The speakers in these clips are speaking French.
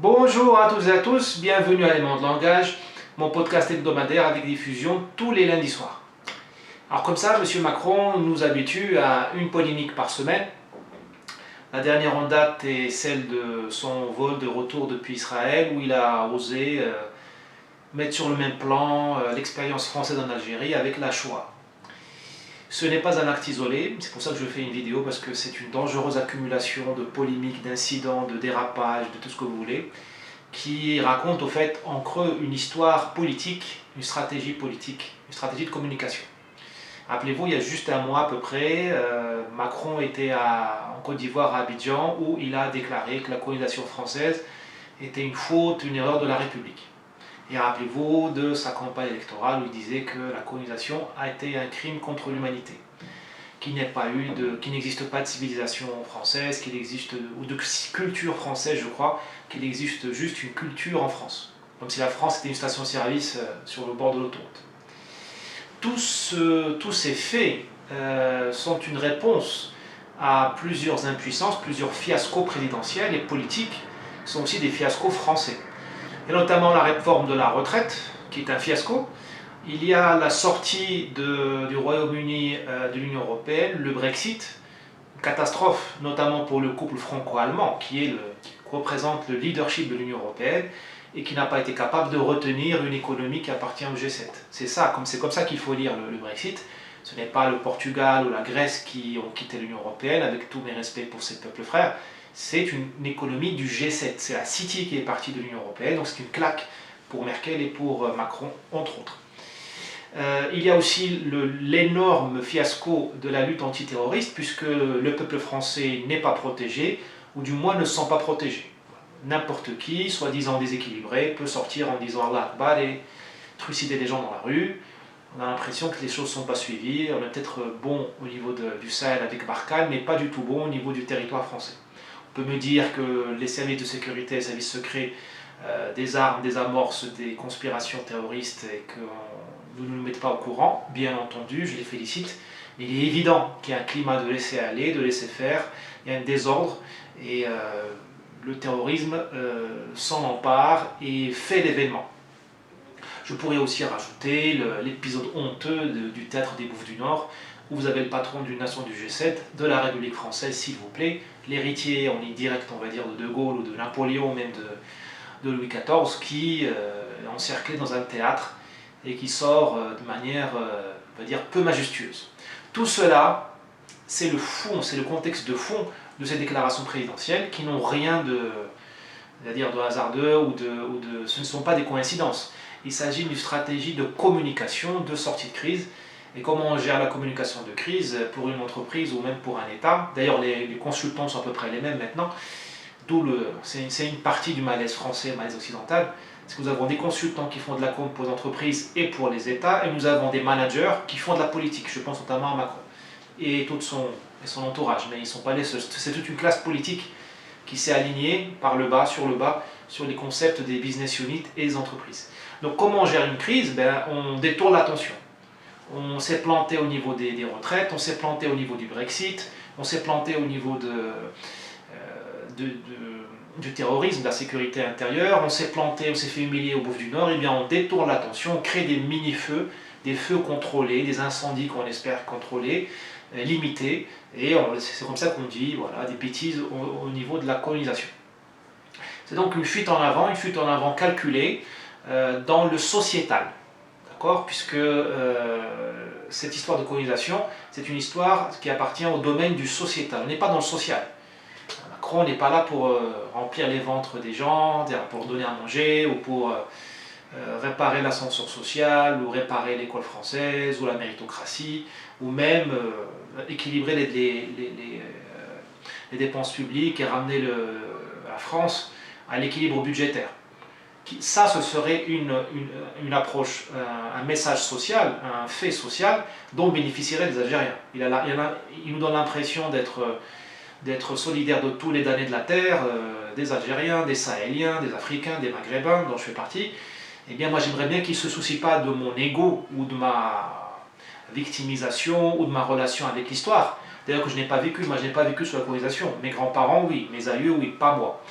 Bonjour à toutes et à tous, bienvenue à Éléments de langage, mon podcast hebdomadaire avec diffusion tous les lundis soirs. Alors comme ça, M. Macron nous habitue à une polémique par semaine. La dernière en date est celle de son vol de retour depuis Israël où il a osé mettre sur le même plan l'expérience française en Algérie avec la Shoah. Ce n'est pas un acte isolé, c'est pour ça que je fais une vidéo parce que c'est une dangereuse accumulation de polémiques, d'incidents, de dérapages, de tout ce que vous voulez, qui raconte au fait en creux une histoire politique, une stratégie politique, une stratégie de communication. Rappelez-vous, il y a juste un mois à peu près, Macron était en Côte d'Ivoire, à Abidjan, où il a déclaré que la colonisation française était une faute, une erreur de la République. Et rappelez-vous de sa campagne électorale où il disait que la colonisation a été un crime contre l'humanité, qu'il n'existe pas de civilisation française, ou de culture française, je crois, qu'il existe juste une culture en France, comme si la France était une station-service sur le bord de l'autoroute. Tous ces faits sont une réponse à plusieurs impuissances, plusieurs fiascos présidentiels et politiques, qui sont aussi des fiascos français. Et notamment la réforme de la retraite, qui est un fiasco. Il y a la sortie du Royaume-Uni de l'Union européenne, le Brexit, une catastrophe notamment pour le couple franco-allemand qui représente le leadership de l'Union européenne et qui n'a pas été capable de retenir une économie qui appartient au G7. C'est comme ça qu'il faut lire le Brexit. Ce n'est pas le Portugal ou la Grèce qui ont quitté l'Union européenne, avec tous mes respects pour ces peuples frères. C'est une économie du G7. C'est la City qui est partie de l'Union européenne, donc c'est une claque pour Merkel et pour Macron, entre autres. Il y a aussi l'énorme fiasco de la lutte antiterroriste, puisque le peuple français n'est pas protégé, ou du moins ne se sent pas protégé. N'importe qui, soi-disant déséquilibré, peut sortir en disant Allah Akbar et trucider des gens dans la rue. On a l'impression que les choses ne sont pas suivies. On est peut-être bon au niveau du Sahel avec Barkhane, mais pas du tout bon au niveau du territoire français. On peut me dire que les services de sécurité, les services secrets, désarment, désamorcent des conspirations terroristes et que vous ne nous mettez pas au courant. Bien entendu, je les félicite. Mais il est évident qu'il y a un climat de laisser aller, de laisser faire. Il y a un désordre et le terrorisme s'en empare et fait l'événement. Je pourrais aussi rajouter l'épisode honteux du théâtre des Bouffes du Nord, où vous avez le patron d'une nation du G7, de la République française, s'il vous plaît, l'héritier en ligne directe, on va dire, de Gaulle ou de Napoléon, même de Louis XIV, qui est encerclé dans un théâtre et qui sort de manière, on va dire, peu majestueuse. Tout cela, c'est le fond, c'est le contexte de fond de ces déclarations présidentielles qui n'ont rien de hasardeux ce ne sont pas des coïncidences. Il s'agit d'une stratégie de communication, de sortie de crise. Et comment on gère la communication de crise pour une entreprise ou même pour un État. D'ailleurs, les consultants sont à peu près les mêmes maintenant. C'est une partie du malaise français, malaise occidental. C'est que nous avons des consultants qui font de la com pour les entreprises et pour les États, et nous avons des managers qui font de la politique. Je pense notamment à Macron et son entourage. Mais ils ne sont pas les seuls. C'est toute une classe politique qui s'est alignée par le bas, sur les concepts des business units et des entreprises. Donc comment on gère une crise? On détourne l'attention. On s'est planté au niveau des retraites, on s'est planté au niveau du Brexit, on s'est planté au niveau du terrorisme, de la sécurité intérieure, on s'est planté, on s'est fait humilier au Bouffes du Nord. Et bien on détourne l'attention, on crée des mini-feux, des feux contrôlés, des incendies qu'on espère contrôler, limités, et c'est comme ça qu'on dit voilà, des bêtises au niveau de la colonisation. C'est donc une fuite en avant calculée dans le sociétal. Puisque cette histoire de colonisation, c'est une histoire qui appartient au domaine du sociétal. On n'est pas dans le social. Macron n'est pas là pour remplir les ventres des gens, pour donner à manger, ou pour réparer l'ascenseur social, ou réparer l'école française, ou la méritocratie, ou même équilibrer les dépenses publiques et ramener la France à l'équilibre budgétaire. Ça, ce serait une approche, un message social, un fait social dont bénéficieraient les Algériens. Il nous donne l'impression d'être solidaire de tous les damnés de la terre, des Algériens, des Sahéliens, des Africains, des Maghrébins, dont je fais partie. Eh bien, moi, j'aimerais bien qu'il ne se soucie pas de mon ego ou de ma victimisation ou de ma relation avec l'histoire. D'ailleurs, que je n'ai pas vécu. Moi, je n'ai pas vécu sous la colonisation. Mes grands-parents, oui. Mes aïeux, oui. Pas moi.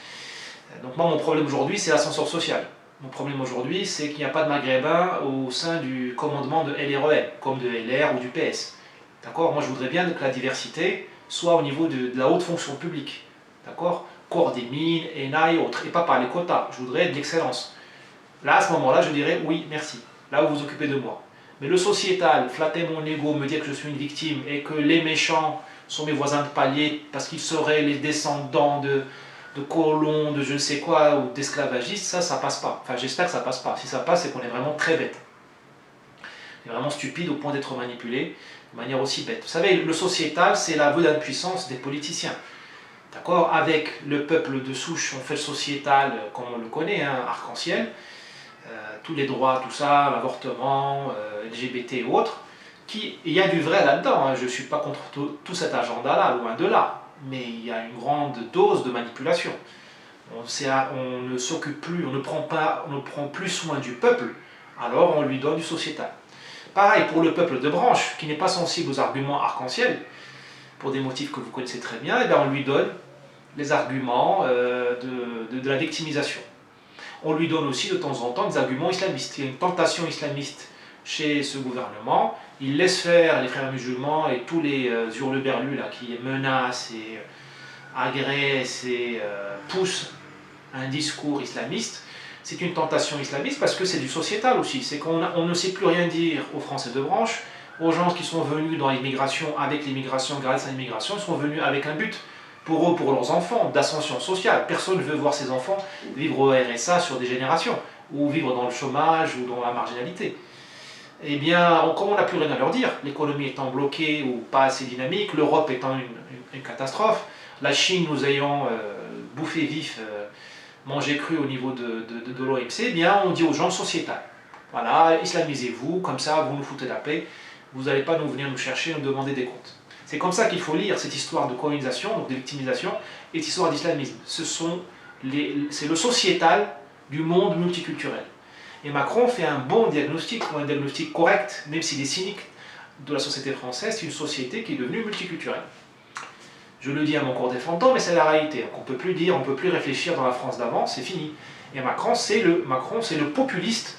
Donc moi, mon problème aujourd'hui, c'est l'ascenseur social. Mon problème aujourd'hui, c'est qu'il n'y a pas de Maghrébins au sein du commandement de LREM, comme de LR ou du PS. D'accord? Moi, je voudrais bien que la diversité soit au niveau de la haute fonction publique. D'accord? Corps des mines, ENA et autres, et pas par les quotas. Je voudrais de l'excellence. Là, à ce moment-là, je dirais oui, merci. Là où vous vous occupez de moi. Mais le sociétal, flatter mon ego, me dire que je suis une victime et que les méchants sont mes voisins de palier parce qu'ils seraient les descendants de colons, de je ne sais quoi, ou d'esclavagistes, ça passe pas. Enfin, j'espère que ça passe pas. Si ça passe, c'est qu'on est vraiment très bête. On est vraiment stupide au point d'être manipulé de manière aussi bête. Vous savez, le sociétal, c'est l'aveu d'impuissance des politiciens. D'accord? Avec le peuple de souche, on fait le sociétal comme on le connaît, hein, arc-en-ciel, tous les droits, tout ça, l'avortement, LGBT et autres, il y a du vrai là-dedans, hein. Je ne suis pas contre tout cet agenda-là, loin de là, mais il y a une grande dose de manipulation. On ne s'occupe plus, on ne prend plus soin du peuple, alors on lui donne du sociétal. Pareil pour le peuple de branche, qui n'est pas sensible aux arguments arc-en-ciel, pour des motifs que vous connaissez très bien, et bien on lui donne les arguments de la victimisation. On lui donne aussi de temps en temps des arguments islamistes. Il y a une tentation islamiste chez ce gouvernement. Il laisse faire les frères musulmans et tous les hurluberlus là, qui menacent et agressent et poussent un discours islamiste. C'est une tentation islamiste parce que c'est du sociétal aussi. C'est qu'on ne sait plus rien dire aux Français de branche, aux gens qui sont venus dans l'immigration, avec l'immigration, grâce à l'immigration, ils sont venus avec un but. Pour eux, pour leurs enfants, d'ascension sociale. Personne ne veut voir ses enfants vivre au RSA sur des générations, ou vivre dans le chômage ou dans la marginalité. Eh bien, comme on n'a plus rien à leur dire, l'économie étant bloquée ou pas assez dynamique, l'Europe étant une catastrophe, la Chine nous ayant bouffé vif, mangé cru au niveau de l'OMC, eh bien, on dit aux gens sociétal. Voilà, islamisez-vous, comme ça, vous nous foutez la paix, vous n'allez pas venir nous chercher, nous demander des comptes. C'est comme ça qu'il faut lire cette histoire de colonisation, donc de victimisation, et cette histoire d'islamisme. C'est le sociétal du monde multiculturel. Et Macron fait un bon diagnostic, ou un diagnostic correct, même s'il est cynique, de la société française. C'est une société qui est devenue multiculturelle. Je le dis à mon corps défendant, mais c'est la réalité. On ne peut plus dire, on ne peut plus réfléchir dans la France d'avant, c'est fini. Et Macron, c'est le populiste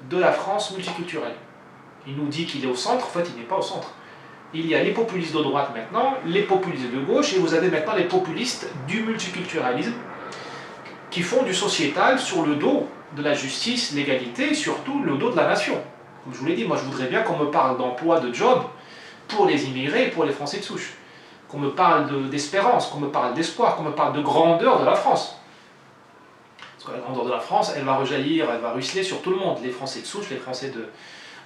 de la France multiculturelle. Il nous dit qu'il est au centre, en fait, il n'est pas au centre. Il y a les populistes de droite maintenant, les populistes de gauche, et vous avez maintenant les populistes du multiculturalisme qui font du sociétal sur le dos de la justice, l'égalité, et surtout le dos de la nation. Comme je vous l'ai dit, moi je voudrais bien qu'on me parle d'emploi, de job pour les immigrés et pour les Français de souche. Qu'on me parle d'espérance, qu'on me parle d'espoir, qu'on me parle de grandeur de la France. Parce que la grandeur de la France, elle va rejaillir, elle va ruisseler sur tout le monde, les Français de souche, les Français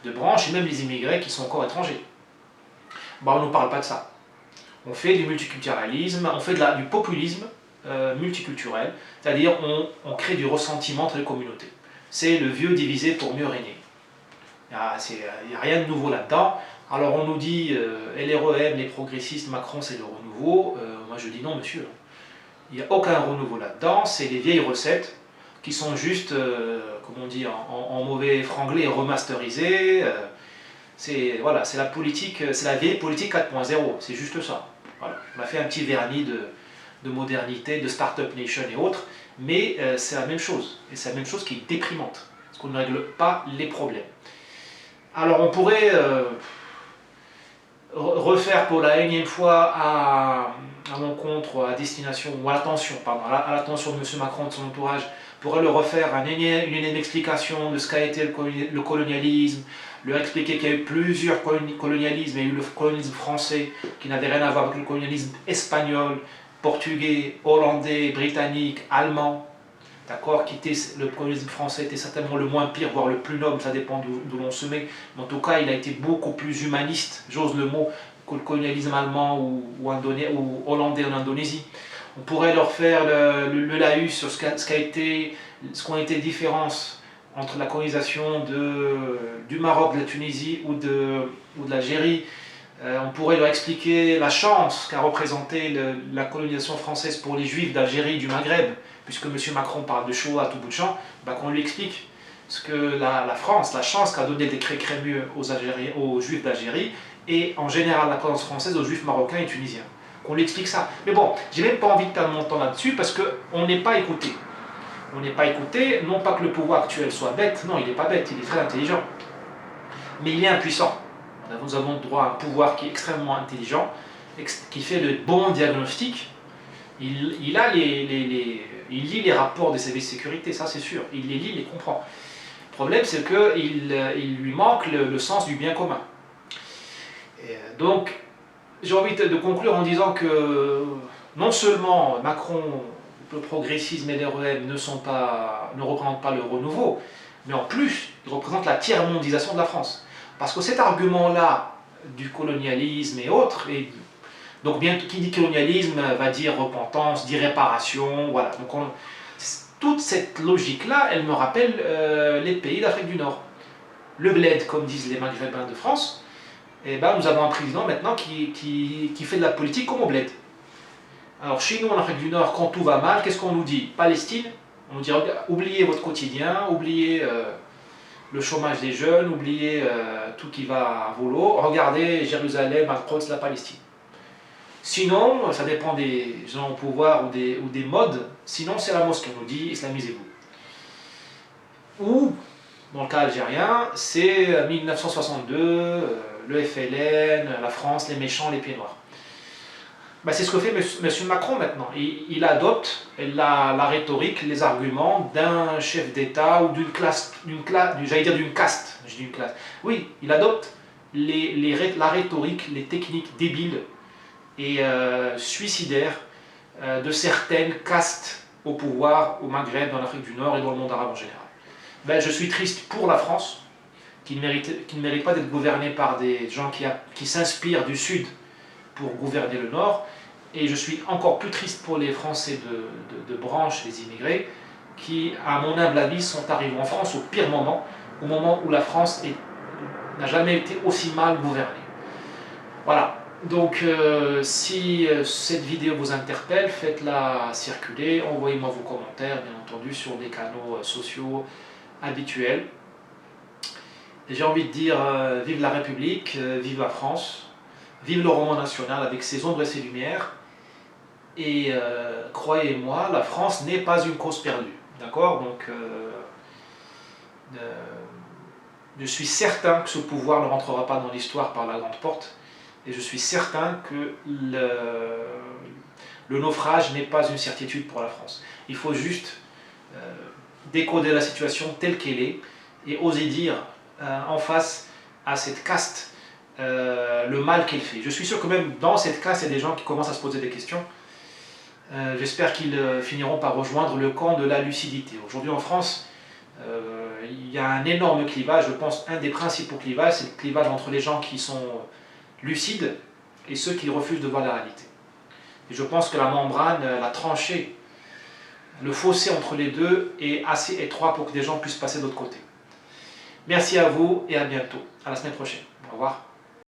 de branche, et même les immigrés qui sont encore étrangers. Bah, on ne nous parle pas de ça. On fait du multiculturalisme, on fait du populisme multiculturel, c'est-à-dire on crée du ressentiment entre les communautés. C'est le vieux divisé pour mieux régner. Il n'y a rien de nouveau là-dedans. Alors on nous dit LREM, les progressistes, Macron c'est le renouveau. Moi je dis non monsieur. Il n'y a aucun renouveau là-dedans, c'est les vieilles recettes qui sont juste, comme on dit en mauvais franglais, remasterisées. Voilà, c'est la politique, c'est la vieille politique 4.0, c'est juste ça. Voilà. On a fait un petit vernis de modernité, de Startup Nation et autres, mais c'est la même chose. Et c'est la même chose qui est déprimante, parce qu'on ne règle pas les problèmes. Alors on pourrait refaire pour la énième fois à l'encontre, à destination, ou à l'attention, pardon, à l'attention de M. Macron et de son entourage, on pourrait le refaire une énième explication de ce qu'a été le colonialisme, leur expliquer qu'il y a eu plusieurs colonialismes, il y a eu le colonialisme français qui n'avait rien à voir avec le colonialisme espagnol, portugais, hollandais, britannique, allemand, d'accord, le colonialisme français était certainement le moins pire, voire le plus noble, ça dépend d'où l'on se met, mais en tout cas il a été beaucoup plus humaniste, j'ose le mot, que le colonialisme allemand ou hollandais en Indonésie. On pourrait leur faire le laïus sur ce qu'ont été les différences entre la colonisation du Maroc, de la Tunisie ou de l'Algérie. On pourrait leur expliquer la chance qu'a représenté la colonisation française pour les Juifs d'Algérie, du Maghreb, puisque M. Macron parle de Shoah à tout bout de champ, qu'on lui explique ce que la France, la chance qu'a donné le décret Crémieux aux Juifs d'Algérie, et en général la colonisation française aux Juifs marocains et tunisiens. Qu'on lui explique ça. Mais bon, j'ai même pas envie de perdre mon temps là-dessus, parce qu'on n'est pas écouté. on n'est pas écouté, non pas que le pouvoir actuel soit bête, non, il n'est pas bête, il est très intelligent, mais il est impuissant. Nous avons droit à un pouvoir qui est extrêmement intelligent, qui fait de bons diagnostics. Il lit les rapports des services de sécurité, ça c'est sûr, il les lit, il les comprend. Le problème, c'est qu'il lui manque le sens du bien commun. Et donc, j'ai envie de conclure en disant que non seulement Macron, le progressisme et l'REM ne représentent pas le renouveau, mais en plus, ils représentent la tiers-mondisation de la France. Parce que cet argument-là du colonialisme et autres, donc bien qui dit colonialisme va dire repentance, dit réparation, voilà. Donc toute cette logique-là, elle me rappelle les pays d'Afrique du Nord. Le bled, comme disent les Maghrébins de France, et ben, nous avons un président maintenant qui fait de la politique comme au bled. Alors chez nous en Afrique du Nord, quand tout va mal, qu'est-ce qu'on nous dit? Palestine, on nous dit oubliez votre quotidien, oubliez le chômage des jeunes, oubliez tout qui va à volo, regardez Jérusalem, Al-Quds, la Palestine. Sinon, ça dépend des gens au pouvoir ou des modes, sinon c'est la mosquée, on nous dit islamisez-vous. Ou, dans le cas algérien, c'est 1962, le FLN, la France, les méchants, les pieds noirs. Ben, c'est ce que fait M. Macron maintenant. Il adopte la rhétorique, les arguments d'un chef d'État ou d'une classe, j'allais dire d'une caste. Je dis une classe. Oui, il adopte la rhétorique, les techniques débiles et suicidaires de certaines castes au pouvoir au Maghreb, dans l'Afrique du Nord et dans le monde arabe en général. Ben, je suis triste pour la France, qui ne mérite pas d'être gouvernée par des gens qui s'inspirent du Sud pour gouverner le Nord, et je suis encore plus triste pour les Français de branche, les immigrés, qui, à mon humble avis, sont arrivés en France au pire moment, au moment où la France n'a jamais été aussi mal gouvernée. Voilà, donc si cette vidéo vous interpelle, faites-la circuler, envoyez-moi vos commentaires, bien entendu, sur des canaux sociaux habituels. J'ai envie de dire vive la République, vive la France, vive le roman national avec ses ombres et ses lumières. Et croyez-moi, la France n'est pas une cause perdue. D'accord? Donc, je suis certain que ce pouvoir ne rentrera pas dans l'histoire par la grande porte. Et je suis certain que le naufrage n'est pas une certitude pour la France. Il faut juste décoder la situation telle qu'elle est et oser dire en face à cette caste le mal qu'elle fait. Je suis sûr que même dans cette caste, il y a des gens qui commencent à se poser des questions. J'espère qu'ils finiront par rejoindre le camp de la lucidité. Aujourd'hui en France, il y a un énorme clivage. Je pense un des principaux clivages, c'est le clivage entre les gens qui sont lucides et ceux qui refusent de voir la réalité. Et je pense que la membrane, la tranchée, le fossé entre les deux est assez étroit pour que des gens puissent passer de l'autre côté. Merci à vous et à bientôt. À la semaine prochaine. Au revoir.